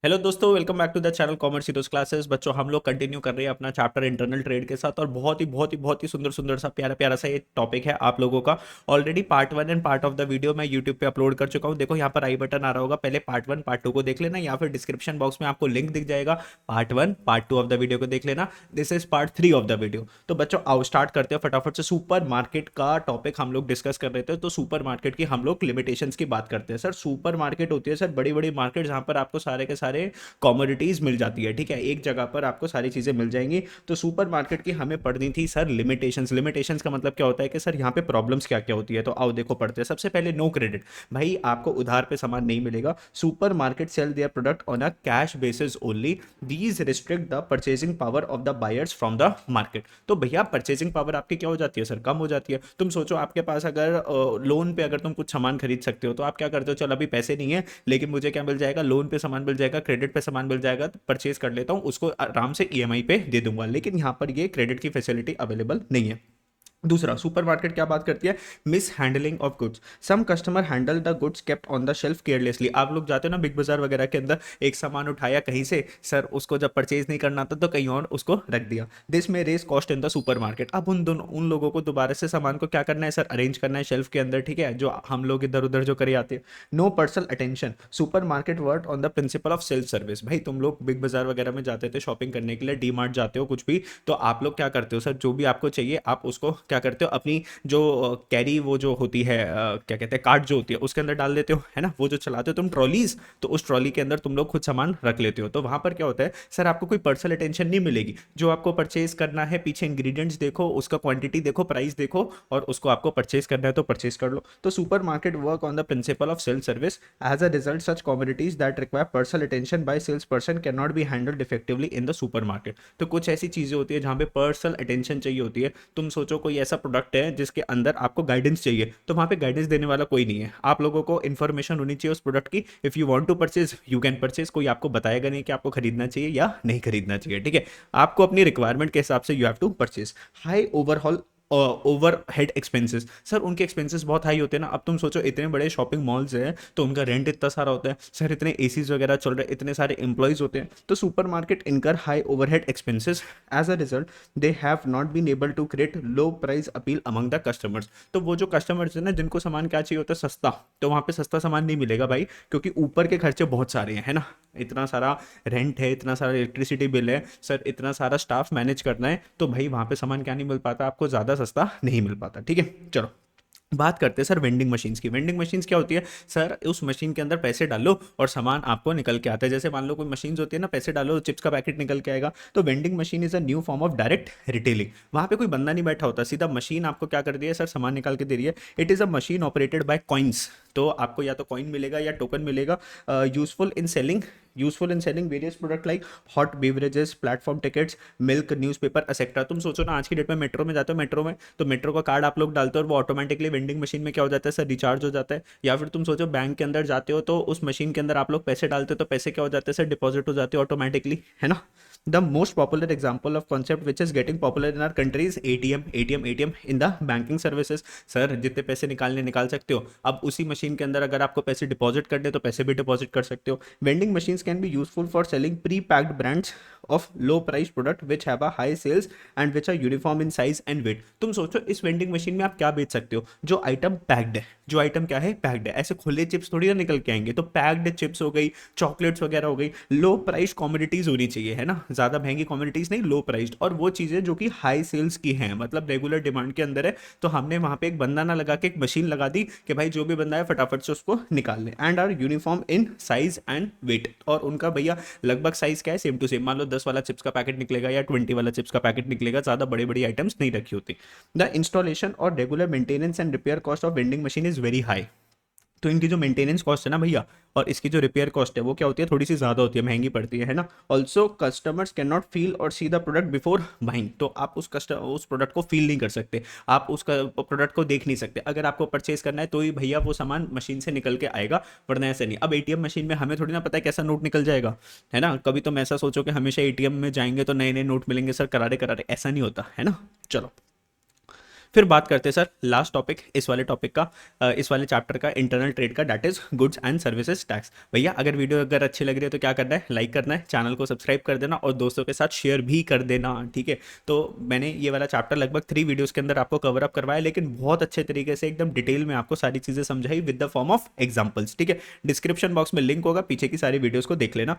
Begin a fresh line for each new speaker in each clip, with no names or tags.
Hello दोस्तों, welcome back to the channel commerce heroes classes. बच्चों, हम लोग कंटिन्यू कर रहे हैं अपना चैप्टर इंटरनल ट्रेड के साथ और बहुत ही सुंदर सुंदर सा प्यारा प्यारा सा ये टॉपिक है आप लोगों का। Already part 1 and part of the video मैं यूट्यूब पे अपलोड कर चुका हूँ। देखो यहाँ पर आई बटन आ रहा होगा, पहले पार्ट 1 पार्ट 2 को देख लेना या फिर डिस्क्रिप्शन बॉक्स में आपको लिंक दिख जाएगा। Part 1 part 2 of the video को देख लेना। This is part 3 of the video. तो बच्चों आओ स्टार्ट करते हैं फटाफट से। सुपर मार्केट का टॉपिक हम लोग डिस्कस कर रहे थे, तो सुपर मार्केट की हम लोग लिमिटेशंस की बात करते हैं। सर सुपर मार्केट होती है सर बड़ी बड़ी मार्केट जहां पर आपको सारे के सारे कॉमोडिटीज मिल जाती है। ठीक है, एक जगह पर आपको सारी चीजें मिल जाएंगी। तो सुपर मार्केट की हमें पढ़नी थी सर लिमिटेशंस। लिमिटेशंस का मतलब क्या होता है कि सर यहाँ पे प्रॉब्लम्स क्या क्या होती है। तो आओ देखो पढ़ते हैं। सबसे पहले नो क्रेडिट। भाई आपको उधार पे सामान नहीं मिलेगा। Super market sell their product on a cash basis only. These restrict the purchasing power of the buyers from the market. तो भैया परचेजिंग पावर आपकी क्या हो जाती है सर? कम हो जाती है। तुम सोचो आपके पास अगर लोन पे अगर तुम कुछ सामान खरीद सकते हो तो आप क्या करते हो? चलो अभी पैसे नहीं है लेकिन मुझे क्या मिल जाएगा, लोन पे सामान मिल जाएगा, क्रेडिट पे सामान मिल जाएगा, तो परचेज कर लेता हूं, उसको आराम से ईएमआई पे दे दूंगा। लेकिन यहां पर ये क्रेडिट की फैसिलिटी अवेलेबल नहीं है। दूसरा, सुपरमार्केट क्या बात करती है? Mishandling of goods. Some customer handle the goods kept on the shelf carelessly. आप लोग जाते हो ना बिग बाजार वगैरह के अंदर, एक सामान उठाया कहीं से, सर उसको जब परचेज नहीं करना था तो कहीं और उसको रख दिया। This may raise cost in the supermarket. अब उन लोगों को दोबारा से सामान को क्या करना है सर? अरेंज करना है शेल्फ के अंदर। ठीक है, जो हम लोग इधर उधर जो करे आते हैं। No personal attention. Super market work on the principle of self service. भाई तुम लोग बिग बाजार वगैरह में जाते थे शॉपिंग करने के लिए, डी मार्ट जाते हो कुछ भी, तो आप लोग क्या करते हो सर? जो भी आपको चाहिए आप उसको क्या करते हो, अपनी जो कैरी वो जो होती है क्या कहते हैं, कार्ट जो होती है उसके अंदर डाल देते हो, है ना? वो जो चलाते हो तुम ट्रॉलीज, तो उस ट्रॉली के अंदर तुम लोग खुद सामान रख लेते हो। तो वहां पर क्या होता है सर, आपको कोई पर्सनल अटेंशन नहीं मिलेगी। जो आपको परचेज करना है, पीछे इंग्रेडिएंट्स देखो, उसका क्वांटिटी देखो, प्राइस देखो, और उसको आपको परचेज करना है तो परचेज कर लो। तो super market work on the principle of self service. As a result such commodities that require personal attention by sales person can not be handled effectively in the super market. तो कुछ ऐसी चीजें होती है जहां पे पर्सनल अटेंशन चाहिए होती है। तुम सोचो कोई ऐसा प्रोडक्ट है जिसके अंदर आपको गाइडेंस चाहिए, तो वहां पे गाइडेंस देने वाला कोई नहीं है। आप लोगों को इन्फॉर्मेशन होनी चाहिए उस प्रोडक्ट की। If you want to purchase you can purchase. कोई आपको बताएगा नहीं कि आपको खरीदना चाहिए या नहीं खरीदना चाहिए। ठीक है, आपको अपनी रिक्वायरमेंट के हिसाब से you have to purchase. High overall over head expenses. Sir उनके एक्सपेंसेस बहुत हाई होते हैं ना। अब तुम सोचो इतने बड़े शॉपिंग मॉल्स हैं तो उनका रेंट इतना सारा होता है सर, इतने एसीज वगैरह चल रहे हैं, इतने सारे एम्प्लॉयज होते हैं, तो super market incur high overhead expenses. As a result they have not been able to create low price appeal among the customers. तो वो जो कस्टमर्स है ना, जिनको सामान क्या चाहिए होता है? सस्ता। तो वहां पे सस्ता सामान नहीं मिलेगा भाई, क्योंकि ऊपर के खर्चे बहुत सारे हैं, है ना? इतना सारा रेंट है, इतना सारा इलेक्ट्रिसिटी बिल है सर, इतना सारा स्टाफ मैनेज करना है, तो भाई वहां पे सामान क्या नहीं मिल पाता आपको? ज्यादा सस्ता नहीं मिल पाता। ठीक है, चलो बात करते हैं सर वेंडिंग मशीन्स की। वेंडिंग मशीन्स क्या होती है सर? उस मशीन के अंदर पैसे डालो और सामान आपको निकल के आता है। जैसे मान लो कोई मशीन्स होती है ना, पैसे डालो चिप्स का पैकेट निकल के आएगा। तो vending machine is a new form of direct retailing. वहां पे कोई बंदा नहीं बैठा होता, सीधा मशीन आपको क्या कर दिया है सर? सामान निकाल के दे रही है। It is a machine operated by coins. तो आपको या तो कॉइन मिलेगा या टोकन मिलेगा। Useful in selling various product like hot beverages, platform tickets, milk, newspaper etcetera. तुम सोचो ना, आज की डेट में मेट्रो में जाते हो, मेट्रो में तो मेट्रो का कार्ड आप लोग डालते हो और वो ऑटोमेटिकली वेंडिंग मशीन में क्या हो जाता है सर? रिचार्ज हो जाता है। या फिर तुम सोचो बैंक के अंदर जाते हो तो उस मशीन के अंदर आप लोग पैसे डालते हो तो पैसे क्या हो जाते हैं सर? डिपॉजिट हो जाते हो ऑटोमेटिकली, है ना? The most popular example of concept which is getting popular in are countries ATM in the banking services. Sir जितने पैसे निकालने निकाल सकते हो, अब उसी मशीन के अंदर अगर आपको पैसे डिपॉजिट करने तो पैसे भी डिपॉजिट कर सकते हो। Vending machines can be useful for selling pre packed brands of low price product which have a high sales and which are uniform in size and weight. तुम सोचो इस वेंडिंग मशीन में आप क्या बेच सकते हो? जो आइटम पैक्ड है, जो आइटम क्या है? पैक्ड है। ऐसे खुले चिप्स थोड़ी ना निकल के आएंगे। तो पैक्ड चिप्स हो गई, चॉकलेट्स वगैरह हो गई, लो प्राइस कॉमोडिटीज होनी चाहिए, है ना? ज्यादा महंगी कॉमोडिटीज नहीं, लो प्राइस्ड, और वो चीजें जो कि हाई सेल्स की हैं, मतलब रेगुलर डिमांड के अंदर है। तो हमने वहां पे एक बंदा ना लगा के एक मशीन लगा दी कि भाई जो भी बंदा है फटाफट से उसको निकाल ले। And are uniform in size and weight. और उनका भैया लगभग साइज क्या है? Same to same. मान लो 10 वाला चिप्स का पैकेट निकलेगा या 20 वाला चिप्स का पैकेट निकलेगा, ज्यादा बड़ी बड़ी आइटम्स नहीं रखी होती। द इंस्टॉलेशन और regular maintenance and repair cost of vending machine is very high. तो इनकी जो मेंटेनेंस कॉस्ट है ना भैया, और इसकी जो रिपेयर कॉस्ट है वो क्या होती है? थोड़ी सी ज़्यादा होती है, महंगी पड़ती है ना? Also customers can not feel और see the product before buying. तो आप उस प्रोडक्ट को फील नहीं कर सकते, आप उस प्रोडक्ट को देख नहीं सकते। अगर आपको परचेज करना है तो ही भैया वो सामान मशीन से निकल के आएगा, वरना ऐसे नहीं। अब एटीएम मशीन में हमें थोड़ी ना पता है कैसा नोट निकल जाएगा, है ना? कभी तुम ऐसा सोचो कि हमेशा एटीएम में जाएंगे तो नए नए नोट मिलेंगे सर, करारे करारे, ऐसा नहीं होता, है ना? चलो फिर बात करते हैं सर लास्ट टॉपिक इस वाले टॉपिक का, इस वाले चैप्टर का, इंटरनल ट्रेड का, that is goods and services tax. भैया अगर वीडियो अगर अच्छी लग रही है तो क्या करना है, लाइक करना है, चैनल को सब्सक्राइब कर देना और दोस्तों के साथ शेयर भी कर देना, ठीक है। तो मैंने ये वाला चैप्टर लगभग 3 वीडियोस के अंदर आपको कवर अप करवाया, लेकिन बहुत अच्छे तरीके से एकदम डिटेल में आपको सारी चीज़ें समझाई with the form of examples, ठीक है। डिस्क्रिप्शन बॉक्स में लिंक होगा, पीछे की सारी वीडियोस को देख लेना।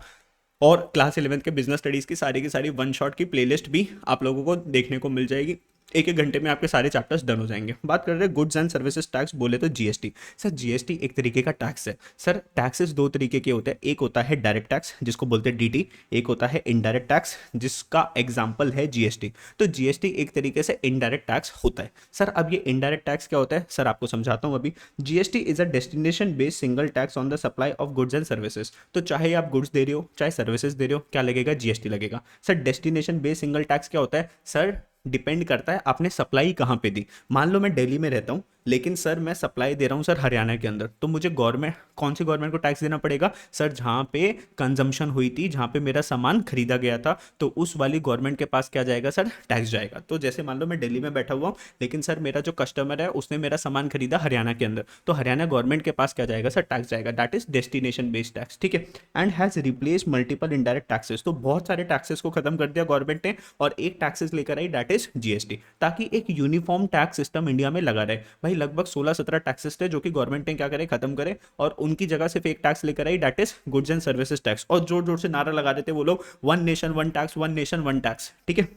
और क्लास 11th के बिजनेस स्टडीज़ की सारी वन शॉट की प्लेलिस्ट भी आप लोगों को देखने को मिल जाएगी। एक एक घंटे में आपके सारे चैप्टर्स डन हो जाएंगे। बात कर रहे हैं गुड्स एंड सर्विसेज टैक्स, बोले तो जीएसटी। सर जीएसटी एक तरीके का टैक्स है। सर टैक्सेस दो तरीके के होते हैं, एक होता है डायरेक्ट टैक्स जिसको बोलते हैं डीटी, एक होता है इनडायरेक्ट टैक्स जिसका एग्जाम्पल है जीएसटी। तो जीएसटी एक तरीके से इनडायरेक्ट टैक्स होता है। सर अब ये इनडायरेक्ट टैक्स क्या होता है, सर आपको समझाता हूँ अभी। GST is a destination based single tax on the supply of goods and services. तो चाहे आप गुड्स दे रहे हो चाहे सर्विसेज दे रहे हो, क्या लगेगा, जीएसटी लगेगा। Sir destination based single tax क्या होता है, सर डिपेंड करता है आपने सप्लाई कहाँ पे दी। मान लो मैं दिल्ली में रहता हूँ, लेकिन सर मैं सप्लाई दे रहा हूँ सर हरियाणा के अंदर, तो मुझे गवर्नमेंट, कौन सी गवर्नमेंट को टैक्स देना पड़ेगा, सर जहाँ पे कंजम्पशन हुई थी, जहाँ पे मेरा सामान खरीदा गया था, तो उस वाली गवर्नमेंट के पास क्या जाएगा, सर टैक्स जाएगा। तो जैसे मान लो मैं दिल्ली में बैठा हुआ हूँ, लेकिन सर मेरा जो कस्टमर है उसने मेरा सामान खरीदा हरियाणा के अंदर, तो हरियाणा गवर्नमेंट के पास क्या जाएगा, सर टैक्स जाएगा। That is destination based tax, ठीक है। And has replace multiple indirect taxes. तो बहुत सारे टैक्सेस को खत्म कर दिया गवर्नमेंट ने और एक टैक्सेस लेकर आई, दैट इज जीएसटी, ताकि एक यूनिफॉर्म टैक्स सिस्टम इंडिया में लगा रहे। भाई लगभग 16-17 टैक्सेस थे जो कि गवर्नमेंट ने क्या करे, खत्म करे, और उनकी जगह सिर्फ एक टैक्स लेकर आई, that is goods and services tax. और जोर जोर से नारा लगा रहे थे वो लोग, one nation one tax, one nation one tax, ठीक है।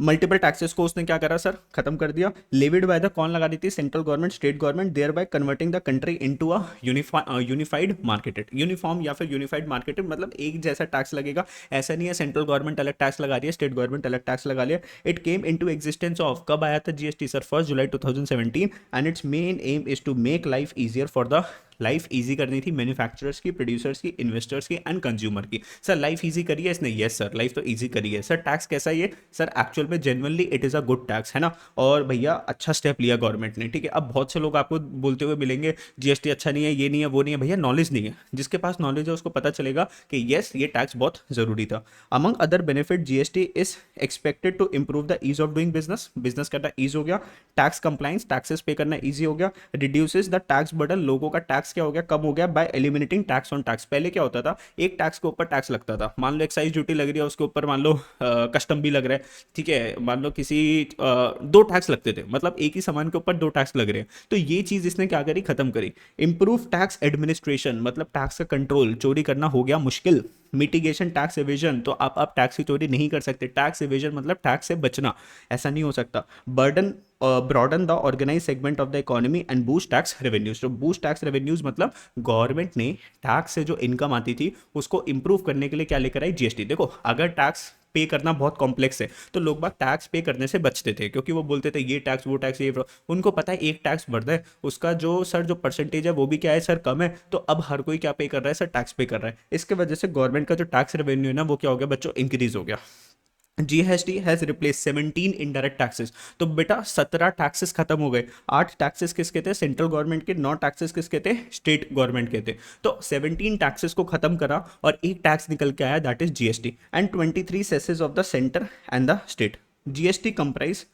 मल्टीपल टैक्सेस को उसने क्या करा सर, खत्म कर दिया। लेविड बाय द कौन लगा दी थी, central government, state government, thereby converting the country into a unified marketed, uniform या फिर यूनिफाइड मार्केटेड, मतलब एक जैसा टैक्स लगेगा। ऐसा नहीं है सेंट्रल गवर्नमेंट अलग टैक्स लगा रही है, स्टेट गवर्नमेंट अलग टैक्स लगा लिया। It came into existence of, कब आया था GST sir, 1 July 2017, and its main aim is to make life easier for the, life easy करनी थी मैन्युफैक्चरर्स की, प्रोड्यूसर्स की, इन्वेस्टर्स की एंड कंज्यूमर की। सर लाइफ इजी करी है इसने, यस सर लाइफ तो इजी करी है। सर टैक्स कैसा है ये, सर एक्चुअल में genuinely it is a good tax, है ना। और भैया अच्छा स्टेप लिया गवर्नमेंट ने, ठीक है। अब बहुत से लोग आपको बोलते हुए मिलेंगे जीएसटी अच्छा नहीं है, ये नहीं है, वो नहीं है। भैया नॉलेज नहीं है, जिसके पास नॉलेज है उसको पता चलेगा कि यस ये टैक्स बहुत जरूरी था। Among other benefit GST is expected to improve the ease of doing business, business करना ईज हो गया। टैक्स कंप्लाइंस, टैक्सेस पे करना ईजी हो गया। रिड्यूसेस द टैक्स बर्डन, लोगों का टैक्स क्या हो गया, कम हो गया bye eliminating tax on tax. पहले क्या होता था, एक टैक्स के ऊपर टैक्स लगता था, मान लो एक्साइज ड्यूटी लग रही है, उसके ऊपर मान लो कस्टम भी लग रहा है, ठीक है। मान लो किसी दो टैक्स लगते थे, मतलब एक ही सामान के ऊपर दो टैक्स लग रहे हैं। तो ये चीज इसने क्या करी, खत्म करी। इंप्रूव टैक्स एडमिनिस्ट्रेशन, मतलब टैक्स का कंट्रोल, चोरी करना हो गया मुश्किल। मिटिगेशन टैक्स एवेजन, तो आप टैक्स की चोरी नहीं कर सकते। टैक्स एवेजन मतलब टैक्स से बचना, ऐसा नहीं हो सकता। Burden, broaden the organise segment of the economy and boost tax revenues. तो बूस्ट टैक्स रेवेन्यूज मतलब गवर्नमेंट ने टैक्स से जो इनकम आती थी उसको इंप्रूव करने के लिए क्या लेकर आई, जीएसटी। देखो अगर टैक्स पे करना बहुत कॉम्प्लेक्स है तो लोग बात टैक्स पे करने से बचते थे, क्योंकि वो बोलते थे ये टैक्स वो टैक्स ये, उनको पता है एक टैक्स बढ़ता है उसका जो सर जो परसेंटेज है वो भी क्या है सर, कम है। तो अब हर कोई क्या पे कर रहा है सर, टैक्स पे कर रहा है। इसके वजह से गवर्नमेंट का जो टैक्स रेवेन्यू है ना वो क्या हो गया बच्चों, इंक्रीज हो गया। GST has replace 17 indirect taxes. तो बेटा 17 टैक्सेस खत्म हो गए। 8 टैक्सेस किसके थे, सेंट्रल गवर्नमेंट के। 9 टैक्सेस किसके थे, स्टेट गवर्नमेंट के थे। तो 17 टैक्सेस को खत्म करा और एक टैक्स निकल के आया, that is GST. And 23 सेसेस of the centre and the state. GST comprise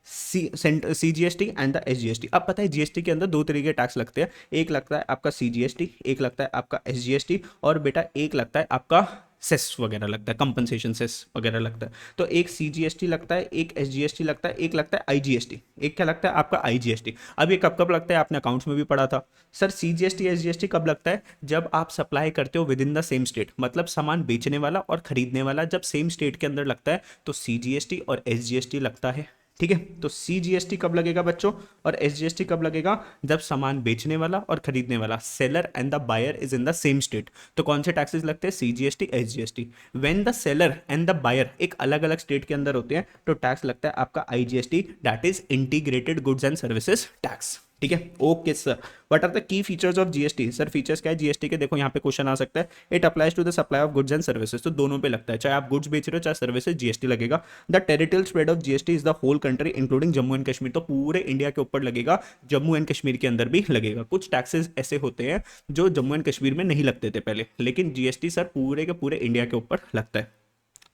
CGST and the SGST. अब पता है जीएसटी के अंदर दो तरीके के टैक्स लगते हैं, एक लगता है आपका सीजीएसटी, एक लगता है आपका एसजीएसटी, और बेटा एक लगता है आपका सेस वगैरह लगता है, कंपनसेशन सेस वगैरह लगता है। तो एक सीजीएसटी लगता है, एक एसजीएसटी लगता है, एक लगता है आईजीएसटी, एक क्या लगता है आपका आईजीएसटी। अब ये कब कब लगता है, आपने अकाउंट्स में भी पढ़ा था। सर सीजीएसटी एसजीएसटी कब लगता है, जब आप सप्लाई करते हो with in the same state, मतलब सामान बेचने वाला और खरीदने वाला जब सेम स्टेट के अंदर लगता है तो सीजीएसटी और एसजीएसटी लगता है, ठीक है। तो सीजीएसटी कब लगेगा बच्चों और एसजीएसटी कब लगेगा, जब सामान बेचने वाला और खरीदने वाला, seller and the buyer is in the same state. तो कौन से टैक्सेस लगते हैं, CGST SGST. When the seller and the buyer एक अलग अलग स्टेट के अंदर होते हैं तो टैक्स लगता है आपका IGST, that is integrated goods and services tax, ठीक है। Okay sir, what are the key features of GST. Sir features क्या है जीएसटी के, देखो यहाँ पे क्वेश्चन आ सकता है। It applies to the supply of goods and services, तो दोनों पे लगता है, चाहे आप गुड्स बेच रहे हो चाहे सर्विसेज, जीएसटी लगेगा। The territorial spread of GST is the whole country including Jammu and Kashmir, तो पूरे इंडिया के ऊपर लगेगा, जम्मू एंड कश्मीर के अंदर भी लगेगा। कुछ टैक्सेस ऐसे होते हैं जो जम्मू एंड कश्मीर में नहीं लगते थे पहले, लेकिन जीएसटी सर पूरे के पूरे इंडिया के ऊपर लगता है।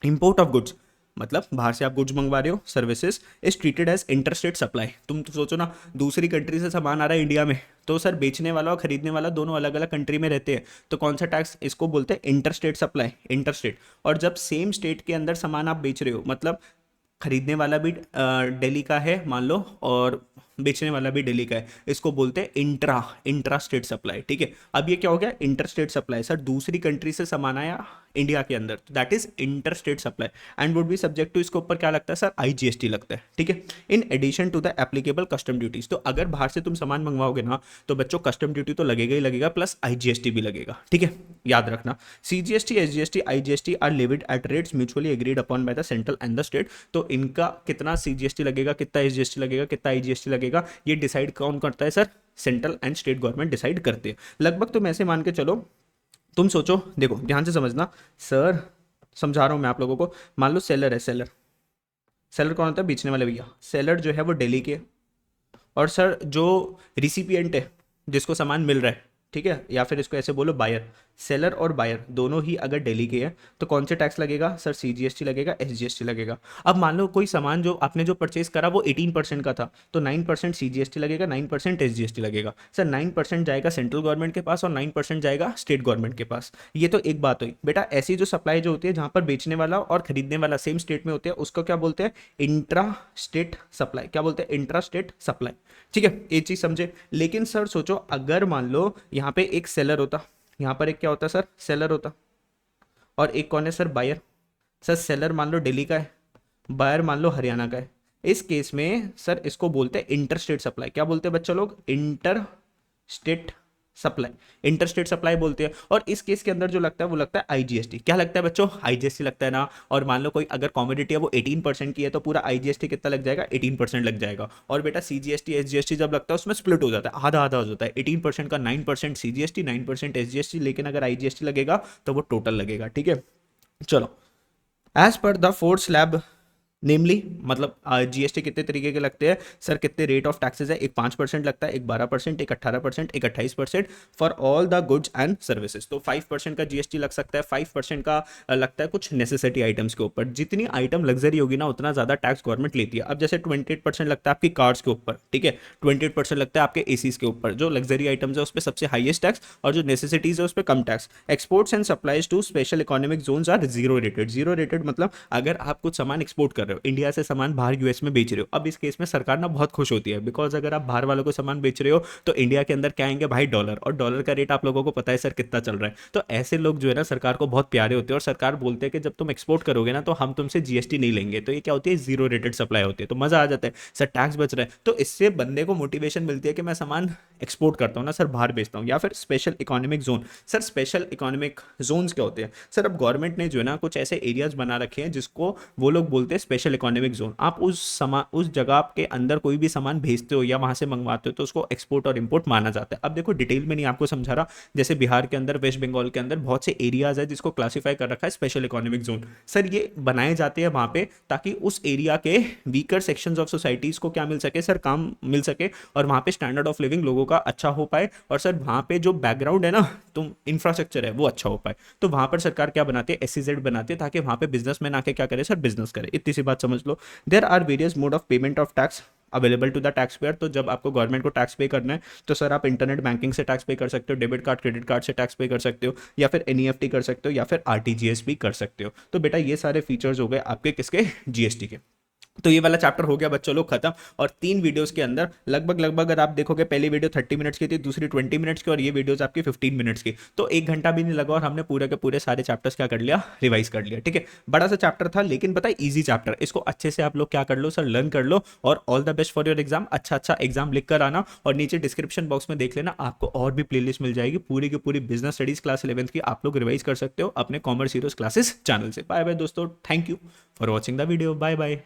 इंपोर्ट ऑफ गुड्स, मतलब बाहर से आप गुड्स मंगवा रहे हो, services is treated as interstate supply. तुम तो सोचो ना, दूसरी कंट्री से सामान आ रहा है इंडिया में, तो सर बेचने वाला और खरीदने वाला दोनों अलग अलग कंट्री में रहते हैं, तो कौन सा टैक्स, इसको बोलते हैं इंटरस्टेट सप्लाई, इंटरस्टेट। और जब सेम स्टेट के अंदर सामान आप बेच रहे हो, मतलब खरीदने वाला भी दिल्ली का है मान लो, और बेचने वाला भी दिल्ली का है, इसको बोलते हैं इंट्रा इंट्रा स्टेट सप्लाई, ठीक है। अब ये क्या हो गया, इंटर स्टेट सप्लाई, सर दूसरी कंट्री से सामान आया इंडिया के अंदर, that is inter state supply and would be subject to, इसके ऊपर क्या लगता है सर, आईजीएसटी लगता है, ठीक है, in addition to the applicable custom duties. तो अगर बाहर से तुम सामान मंगवाओगे ना, तो बच्चों कस्टम ड्यूटी तो लगेगा ही लगेगा, प्लस आईजीएसटी भी लगेगा, ठीक है, याद रखना। CGST, SGST, IGST are levied at rates mutually agreed upon by the central and the state. तो इनका कितना सीजीएसटी लगेगा, कितना एसजीएसटी लगेगा, कितना आईजीएसटी लगेगा, ये डिसाइड कौन करता है sir, central and state government decide करते हैं। लगभग तुम ऐसे मान के चलो, तुम सोचो, देखो ध्यान से समझना सर, समझा रहा हूं मैं आप लोगों को। मान लो सेलर है, सेलर, सेलर कौन होता है, बेचने वाले भैया। सेलर जो है वो दिल्ली के, और सर जो रिसिपिएंट है, जिसको सामान मिल रहा है, ठीक है, या फिर इसको ऐसे बोलो बायर, सेलर और बायर दोनों ही अगर दिल्ली के हैं, तो कौन से टैक्स लगेगा सर, सीजीएसटी लगेगा, एसजीएसटी लगेगा। अब मान लो कोई सामान जो आपने जो परचेज करा वो 18% का था, तो 9% सीजीएसटी लगेगा, 9% एसजीएसटी लगेगा। सर 9% जाएगा सेंट्रल गवर्नमेंट के पास और 9% जाएगा स्टेट गवर्नमेंट के पास। ये तो एक बात हुई बेटा। ऐसी जो सप्लाई जो होती है, जहां पर बेचने वाला और खरीदने वाला सेम स्टेट में होते हैं, उसको क्या बोलते हैं, इंट्रा स्टेट सप्लाई। क्या बोलते हैं, इंट्रा स्टेट सप्लाई, ठीक है, ये चीज समझे। लेकिन सर सोचो, अगर मान लो यहाँ पे एक सेलर होता, यहाँ पर एक क्या होता सर, सेलर होता, और एक कौन है सर, बायर। सर सेलर मान लो दिल्ली का है, बायर मान लो हरियाणा का है। इस केस में सर इसको बोलते हैं इंटर स्टेट सप्लाई। क्या बोलते हैं बच्चों लोग, inter state supply, inter state supply बोलते हैं। और इस केस के अंदर जो लगता है वो लगता है आईजीएसटी। क्या लगता है बच्चों, आईजीएसटी लगता है ना। और मान लो कोई अगर कॉमोडिटी है वो 18% की है, तो पूरा आईजीएसटी कितना लग जाएगा, 18% लग जाएगा। और बेटा सीजीएसटी एसजीएसटी जब लगता है उसमें स्प्लिट हो जाता है, आधा आधा हो जाता है, 18% का 9% सीजीएसटी, 9% एसजीएसटी। लेकिन अगर आईजीएसटी लगेगा तो वो टोटल लगेगा, ठीक है। चलो, as per the fourth slab नेमली, मतलब जीएसटी कितने तरीके के लगते हैं सर, कितने रेट ऑफ टैक्सेस है, एक 5% लगता है, एक 12%, एक 18%, एक 28% for all the goods and services. तो 5% का जीएसटी लग सकता है, 5% का लगता है कुछ नेसेसिटी आइटम्स के ऊपर। जितनी आइटम लग्जरी होगी ना, उतना ज्यादा टैक्स गवर्नमेंट लेती है। अब जैसे 28% लगता है आपकी कार्स के ऊपर, ठीक है, 28% लगता है आपके एसीज के ऊपर। जो लग्जरी आइटम्स है उस पर सबसे हाईएस्ट टैक्स, और जो नेसेसिटीज है उस पर कम tax. Exports and supplies to special economic zones are zero rated. Zero rated मतलब अगर आप कुछ सामान एक्सपोर्ट कर रहे हो, इंडिया से सामान बाहर यूएस में बेच रहे हो, अब इस केस में सरकार ना बहुत खुश होती है, बिकॉज अगर आप बाहर वालों को सामान बेच रहे हो तो इंडिया के अंदर क्या आएंगे भाई, डॉलर। और डॉलर का रेट आप लोगों को पता है सर कितना चल रहा है। तो ऐसे लोग जो है ना सरकार को बहुत प्यारे होते हैं, और सरकार बोलते हैं कि जब तुम एक्सपोर्ट करोगे ना तो हम तुमसे जीएसटी नहीं लेंगे। तो ये क्या होती है, जीरो रेटेड सप्लाई होती है। तो मजा आ जाता है सर, टैक्स बच रहा है। तो इससे बंदे को मोटिवेशन मिलती है कि मैं सामान एक्सपोर्ट करता हूँ ना सर, बाहर बेचता हूँ। या फिर special economic zone. Sir special economic Jones क्या होते हैं सर, अब गवर्नमेंट ने जो है ना कुछ ऐसे एरियाज बना रखे हैं जिसको वो लोग बोलते हैं स्पेशल इकोनॉमिक जोन। आप उस जगह के अंदर कोई भी सामान भेजते हो या वहां से मंगवाते हो तो उसको एक्सपोर्ट और इंपोर्ट माना जाता है। अब देखो डिटेल में नहीं आपको समझा रहा, जैसे बिहार के अंदर, वेस्ट बंगाल के अंदर बहुत से एरियाज है जिसको क्लासिफाई कर रखा है स्पेशल इकोनॉमिक जोन। सर ये बनाए जाते हैं वहां पे ताकि उस एरिया के वीकर सेक्शंस ऑफ सोसाइटीज को क्या मिल सके सर, काम मिल सके, और वहां पे स्टैंडर्ड ऑफ लिविंग लोगों का अच्छा हो पाए, और सर वहां पे जो बैकग्राउंड है ना, तुम इंफ्रास्ट्रक्चर है वो अच्छा हो पाए। तो वहां पर सरकार क्या बनाती है, एसईजेड बनाती है, ताकि वहां पे बिजनेसमैन आके क्या करे सर, बिजनेस करे। इतनी सी बात समझ लो। There are various mode of payment of tax available to the tax payer. तो जब आपको गवर्नमेंट को टैक्स पे करना है तो सर आप इंटरनेट बैंकिंग से टैक्स पे कर सकते हो, डेबिट कार्ड क्रेडिट कार्ड से टैक्स पे कर सकते हो, या फिर एनईएफटी कर सकते हो, या फिर आरटीजीएस भी कर सकते हो। तो बेटा ये सारे फीचर्स हो गए आपके किसके, जीएसटी के। तो ये वाला चैप्टर हो गया बच्चों लोग खत्म। और 3 वीडियोस के अंदर लगभग अगर आप देखोगे, पहली वीडियो 30 मिनट्स की थी, दूसरी 20 मिनट्स की, और ये वीडियोस आपकी 15 मिनट्स की। तो 1 घंटा भी नहीं लगा और हमने पूरे के पूरे सारे चैप्टर्स क्या कर लिया, रिवाइज कर लिया, ठीक है। बड़ा सा चैप्टर था लेकिन पता है ईजी चैप्टर। इसको अच्छे से आप लोग क्या कर लो सर, लर्न कर लो। और all the best for your exam. अच्छा एग्जाम लिख कर आना, और नीचे डिस्क्रिप्शन बॉक्स में देख लेना, आपको और भी प्लेलिस्ट मिल जाएगी पूरी की पूरी बिजनेस स्टडीज क्लास 11th की। आप लोग रिवाइज कर सकते हो अपने कॉमर्स हीरोज क्लासेस चैनल से। बाय बाय दोस्तों, thank you for watching the video, bye bye.